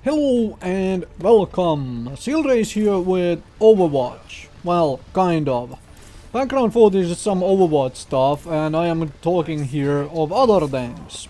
Hello and welcome. Silrace here with Overwatch. Well, kind of. Background footage is some Overwatch stuff, and I am talking here of other things.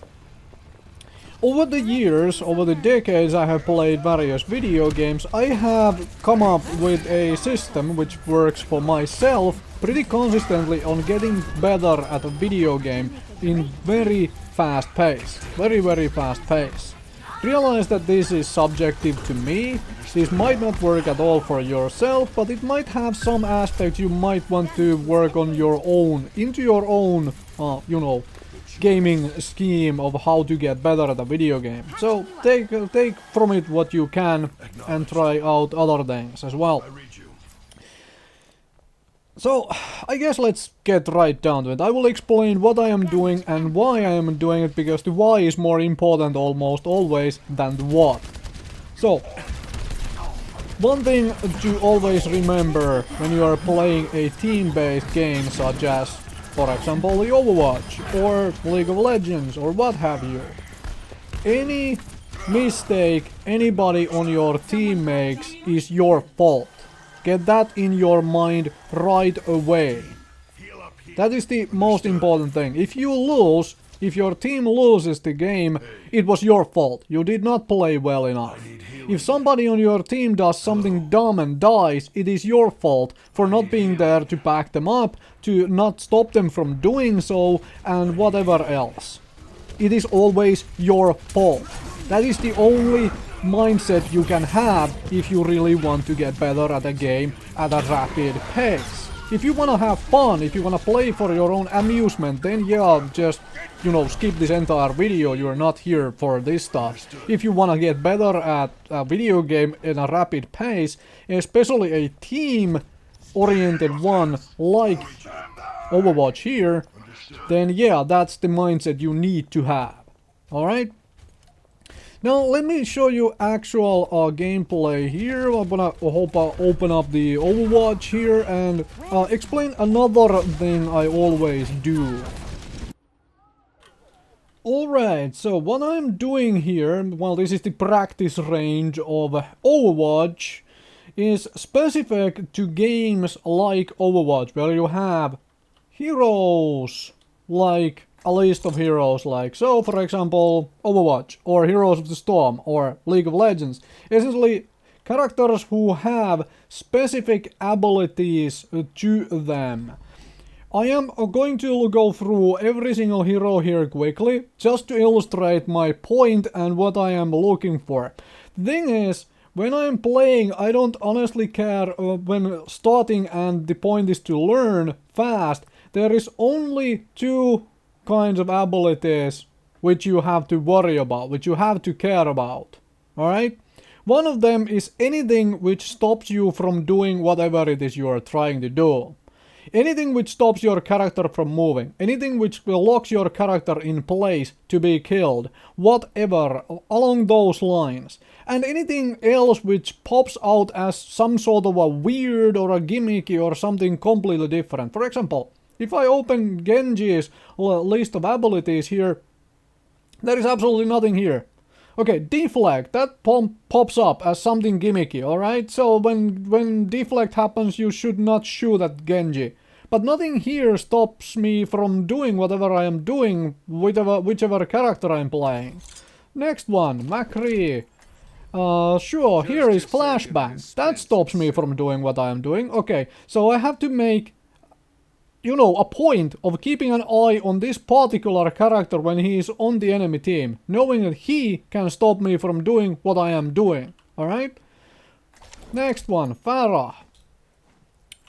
Over the years, over the decades I have played various video games, I have come up with a system which works for myself pretty consistently on getting better at a video game in very fast pace. Very fast pace. Realize that this is subjective to me. This might not work at all for yourself, but it might have some aspects you might want to work on your own, into your own, gaming scheme of how to get better at a video game. So take from it what you can and try out other things as well. So, I guess let's get right down to it. I will explain what I am doing and why I am doing it, because the why is more important almost always than the what. So, one thing to always remember when you are playing a team-based game such as, for example, the Overwatch or League of Legends or what have you. Any mistake anybody on your team makes is your fault. Get that in your mind right away. That is the most important thing. If you lose, if your team loses the game, it was your fault. You did not play well enough. If somebody on your team does something dumb and dies, it is your fault for not being there to back them up, to not stop them from doing so, and whatever else. It is always your fault. That is the only mindset you can have if you really want to get better at a game at a rapid pace. If you wanna have fun, if you wanna play for your own amusement, then yeah, just, skip this entire video, you're not here for this stuff. If you wanna get better at a video game in a rapid pace, especially a team-oriented one like Overwatch here, then yeah, that's the mindset you need to have. Alright? Now let me show you actual gameplay here. I'm gonna open up the Overwatch here and explain another thing I always do. Alright, so what I'm doing here, well, this is the practice range of Overwatch, is specific to games like Overwatch, where you have heroes like a list of heroes like so, for example, Overwatch, or Heroes of the Storm, or League of Legends. Essentially, characters who have specific abilities to them. I am going to go through every single hero here quickly, just to illustrate my point and what I am looking for. The thing is, when I'm playing, I don't honestly care when starting and the point is to learn fast. There is only two kinds of abilities which you have to worry about, which you have to care about. Alright? One of them is anything which stops you from doing whatever it is you are trying to do. Anything which stops your character from moving. Anything which locks your character in place to be killed. Whatever, along those lines. And anything else which pops out as some sort of a weird or a gimmicky or something completely different. For example, if I open Genji's list of abilities here, there is absolutely nothing here. Okay, deflect, that pops up as something gimmicky, alright? So when deflect happens, you should not shoot at Genji. But nothing here stops me from doing whatever I am doing, whichever character I'm playing. Next one, McCree. Sure, here is flashbang. That stops me from doing what I am doing. Okay, so I have to make a point of keeping an eye on this particular character when he is on the enemy team, knowing that he can stop me from doing what I am doing. Alright? Next one, Pharah.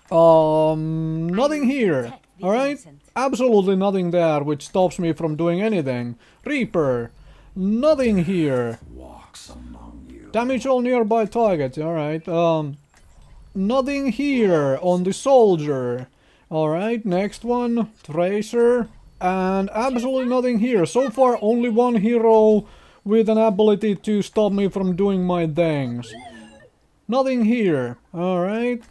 Nothing here. Alright? Absolutely nothing there which stops me from doing anything. Reaper. Nothing here. Damage all nearby targets. Alright. Nothing here on the soldier. Alright, next one, Tracer, and absolutely nothing here. So far, only one hero with an ability to stop me from doing my things. Nothing here. Alright.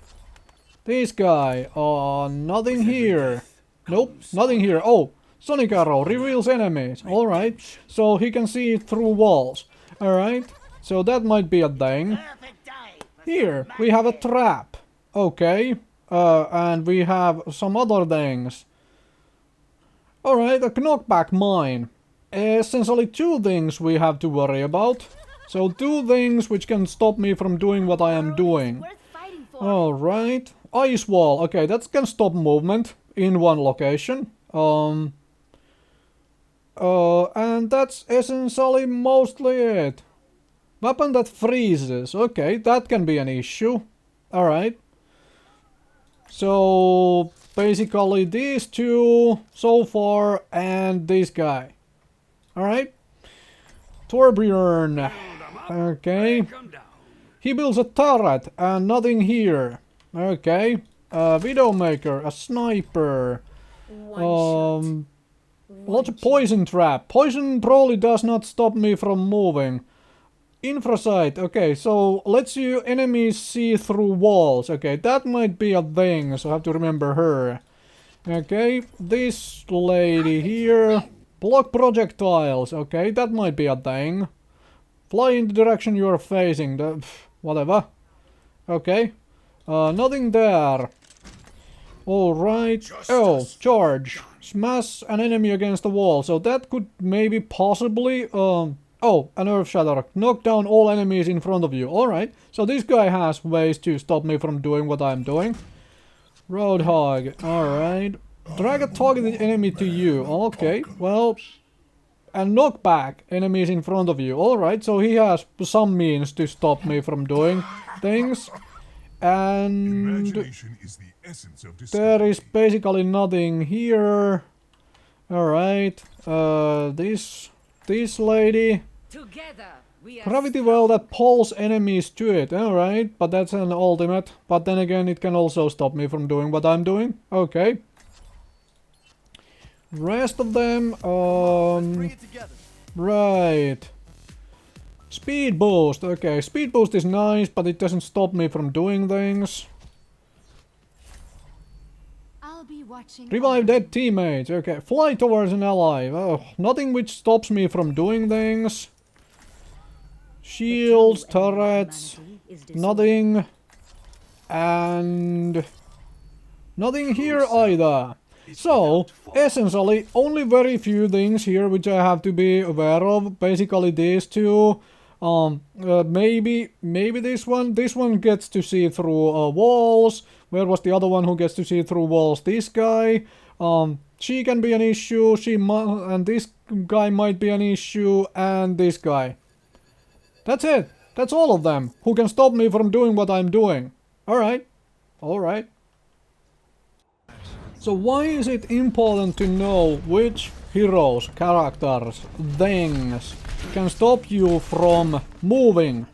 This guy, nothing here. Nope, nothing here. Oh, Sonic Arrow reveals enemies. Alright, so he can see through walls. Alright. So that might be a thing. Here, we have a trap. Okay. And we have some other things. Alright, a knockback mine. Essentially 2 things we have to worry about. So 2 things which can stop me from doing what I am doing. Alright. Ice wall. Okay, that can stop movement in one location. And that's essentially mostly it. Weapon that freezes. Okay, that can be an issue. Alright. So basically these 2 so far and this guy. Alright. Torbjorn. Okay. He builds a turret and nothing here. Okay. Widowmaker, a sniper. Lots of poison trap. Poison probably does not stop me from moving. Infrasight, okay, so lets you enemies see through walls. Okay, that might be a thing, so I have to remember her. Okay, this lady here. Block projectiles, okay, that might be a thing. Fly in the direction you are facing, whatever. Okay, nothing there. Alright, oh, charge. Smash an enemy against the wall, so that could maybe possibly, oh, an Earth Shatter. Knock down all enemies in front of you. Alright, so this guy has ways to stop me from doing what I'm doing. Roadhog, alright. Drag a targeted enemy to you. Okay, well... And knock back enemies in front of you. Alright, so he has some means to stop me from doing things. And... there is basically nothing here. Alright, this lady... Gravity well that pulls enemies to it, alright, but that's an ultimate. But then again, it can also stop me from doing what I'm doing. Okay. Rest of them, right. Speed boost, okay, speed boost is nice, but it doesn't stop me from doing things. Revive dead teammates, okay, fly towards an ally. Oh, nothing which stops me from doing things. Shields, turrets, nothing. And nothing here either. So, essentially, only very few things here which I have to be aware of. Basically these 2. Maybe this one. This one gets to see through walls. Where was the other one who gets to see through walls? This guy. She can be an issue. And this guy might be an issue. And this guy. That's it. That's all of them who can stop me from doing what I'm doing. Alright. Alright. So why is it important to know which heroes, characters, things can stop you from moving?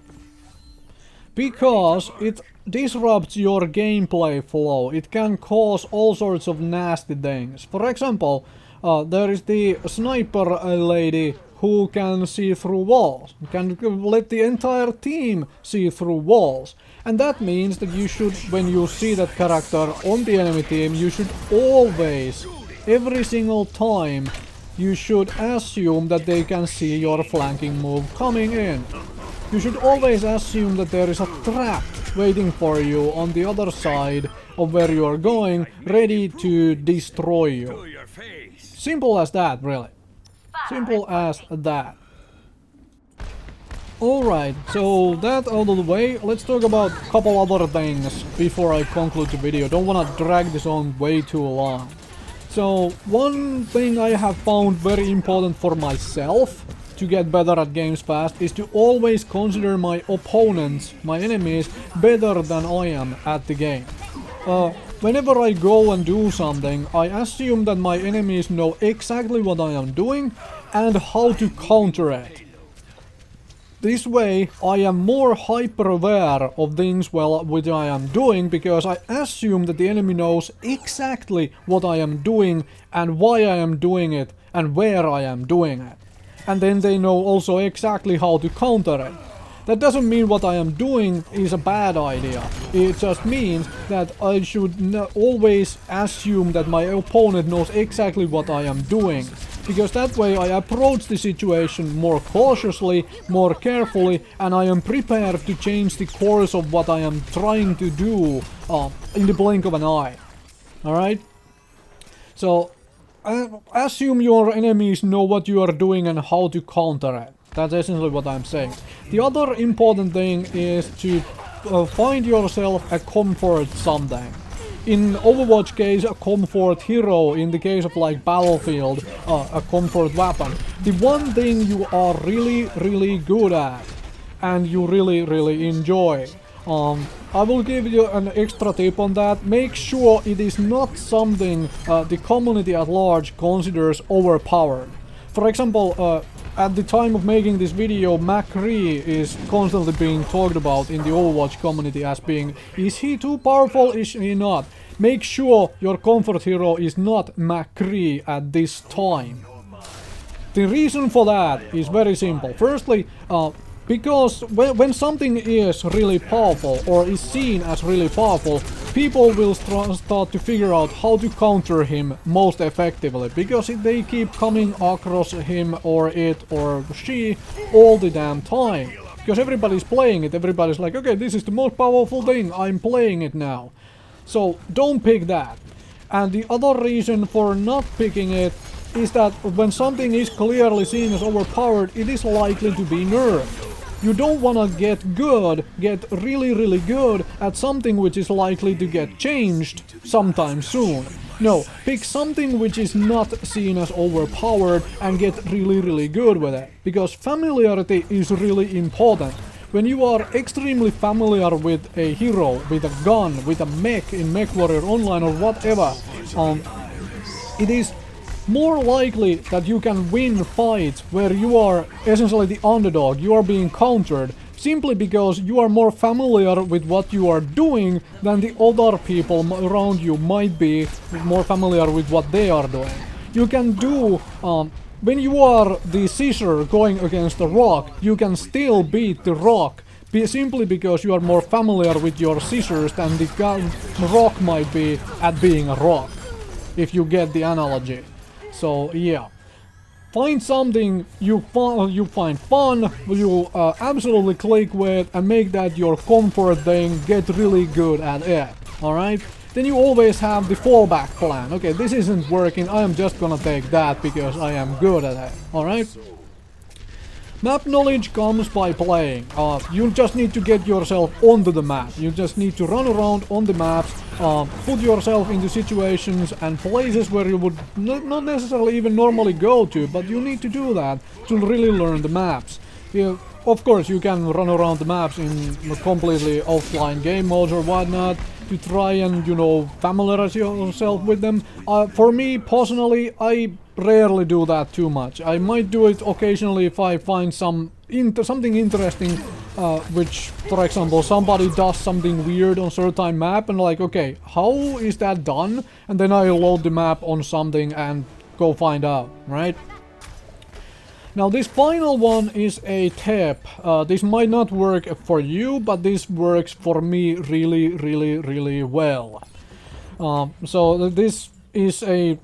Because it disrupts your gameplay flow. It can cause all sorts of nasty things. For example, there is the sniper lady who can see through walls, can let the entire team see through walls. And that means that you should, when you see that character on the enemy team, you should always, every single time, you should assume that they can see your flanking move coming in. You should always assume that there is a trap waiting for you on the other side of where you are going, ready to destroy you. Simple as that, really. Simple as that. Alright, so that out of the way, let's talk about a couple other things before I conclude the video. Don't wanna drag this on way too long. So, one thing I have found very important for myself to get better at games fast is to always consider my opponents, my enemies, better than I am at the game. Whenever I go and do something, I assume that my enemies know exactly what I am doing and how to counter it. This way, I am more hyper-aware of things which I am doing, because I assume that the enemy knows exactly what I am doing and why I am doing it and where I am doing it. And then they know also exactly how to counter it. That doesn't mean what I am doing is a bad idea. It just means that I should always assume that my opponent knows exactly what I am doing. because that way I approach the situation more cautiously, more carefully, and I am prepared to change the course of what I am trying to do in the blink of an eye. Alright? So, assume your enemies know what you are doing and how to counter it. That's essentially what I'm saying. The other important thing is to find yourself a comfort something. In Overwatch case, a comfort hero. In the case of like Battlefield, a comfort weapon. The one thing you are really good at and you really enjoy. I will give you an extra tip on that. Make sure it is not something the community at large considers overpowered. For example, at the time of making this video, McCree is constantly being talked about in the Overwatch community as being, is he too powerful, is he not? Make sure your comfort hero is not McCree at this time. The reason for that is very simple. Firstly, because when something is really powerful or is seen as really powerful, people will start to figure out how to counter him most effectively, because if they keep coming across him or it or she all the damn time. Because everybody's playing it, everybody's like, okay, this is the most powerful thing, I'm playing it now. So don't pick that. And the other reason for not picking it is that when something is clearly seen as overpowered, it is likely to be nerfed. You don't wanna get really good at something which is likely to get changed sometime soon. No, pick something which is not seen as overpowered and get really good with it. Because familiarity is really important. When you are extremely familiar with a hero, with a gun, with a mech in MechWarrior Online or whatever, it is more likely that you can win fights where you are essentially the underdog, you are being countered, simply because you are more familiar with what you are doing than the other people around you might be more familiar with what they are doing. You can do, when you are the scissor going against the rock, you can still beat the rock, simply because you are more familiar with your scissors than the rock might be at being a rock, if you get the analogy. So yeah, find something you find fun, you absolutely click with, and make that your comfort thing, get really good at it, alright? Then you always have the fallback plan. Okay, this isn't working, I am just gonna take that because I am good at it, alright? Map knowledge comes by playing. You just need to get yourself onto the map. You just need to run around on the maps, put yourself into situations and places where you would not necessarily even normally go to, but you need to do that to really learn the maps. Of course, you can run around the maps in completely offline game modes or whatnot to try and, you know, familiarize yourself with them. For me, personally, I rarely do that too much. I might do it occasionally if I find something interesting, which, for example, somebody does something weird on certain map and like, okay, how is that done? And then I load the map on something and go find out, right? Now this final one is a tip. This might not work for you, but this works for me really well. So this is a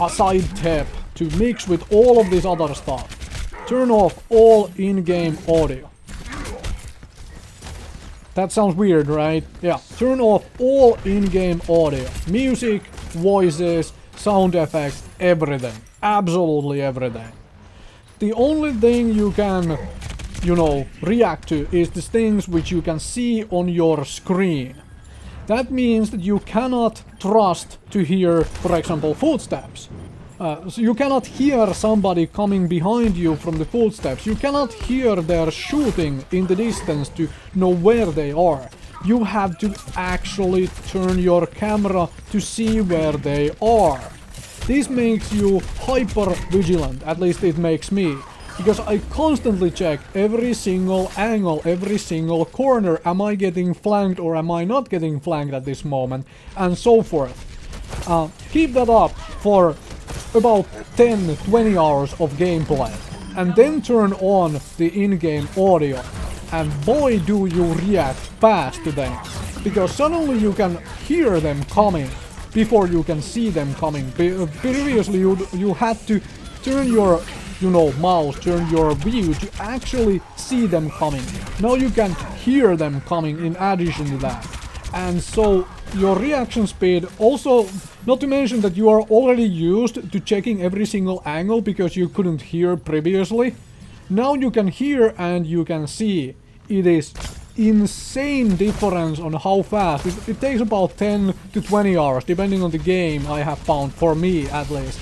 side tip to mix with all of this other stuff. Turn off all in-game audio. That sounds weird, right? Yeah, turn off all in-game audio. Music, voices, sound effects, everything. Absolutely everything. The only thing you can, you know, react to is the things which you can see on your screen. That means that you cannot trust to hear, for example, footsteps. So you cannot hear somebody coming behind you from the footsteps. You cannot hear their shooting in the distance to know where they are. You have to actually turn your camera to see where they are. This makes you hyper vigilant, at least it makes me. Because I constantly check every single angle, every single corner. Am I getting flanked or am I not getting flanked at this moment? And so forth. Keep that up for about 10-20 hours of gameplay. And then turn on the in-game audio. And boy do you react fast to them. Because suddenly you can hear them coming before you can see them coming. Previously you had to turn your, you know, mouse, turn your view to actually see them coming. Now you can hear them coming in addition to that. And so your reaction speed also, not to mention that you are already used to checking every single angle because you couldn't hear previously. Now you can hear and you can see. It is insane difference on how fast. It takes about 10 to 20 hours, depending on the game, I have found, for me at least,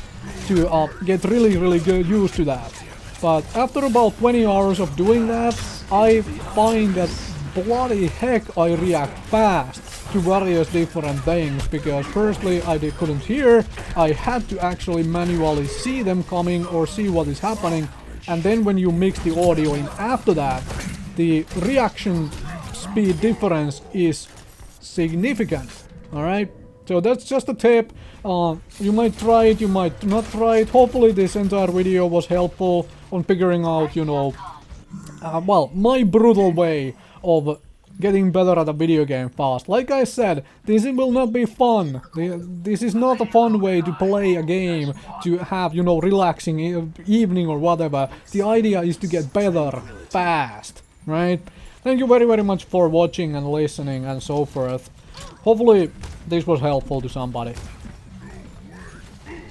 to get really good used to that. But after about 20 hours of doing that, I find that bloody heck I react fast to various different things, because firstly I couldn't hear, I had to actually manually see them coming or see what is happening, and then when you mix the audio in after that, the reaction speed difference is significant. Alright, so that's just a tip. You might try it, you might not try it. Hopefully this entire video was helpful on figuring out, you know, well, my brutal way of getting better at a video game fast. Like I said, this will not be fun. This is not a fun way to play a game, to have, you know, relaxing evening or whatever. The idea is to get better fast, right? Thank you very much for watching and listening and so forth. Hopefully this was helpful to somebody.